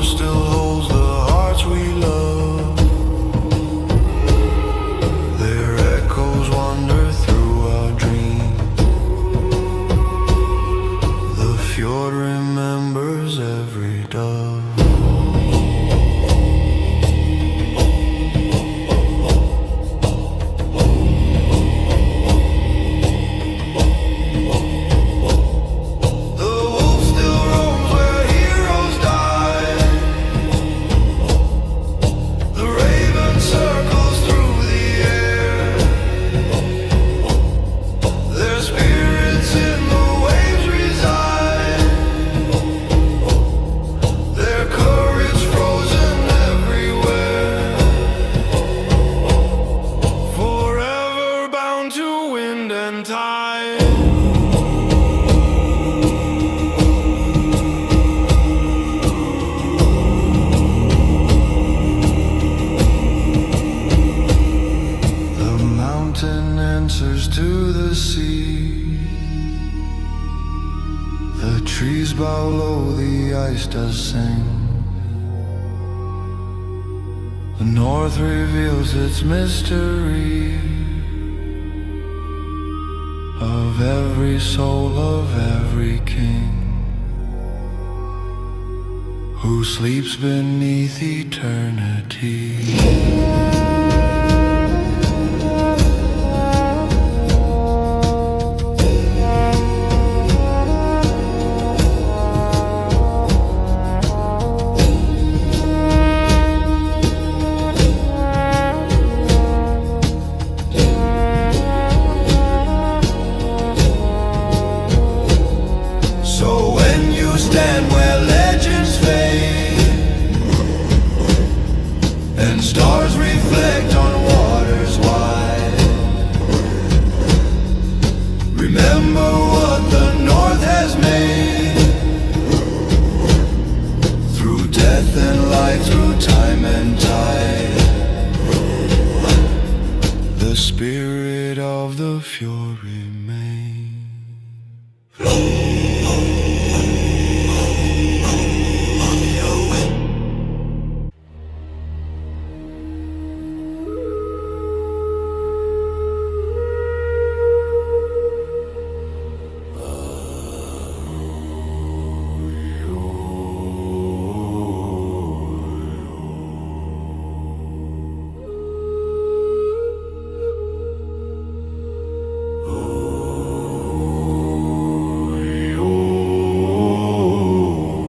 still holds the hearts we love. Their echoes wander through our dreams. The fjord remembers every dove. To the sea, the trees bow low, the ice does sing. The north reveals its mystery of every soul of every king who sleeps beneath eternity. Stand where legends fade and stars reflect on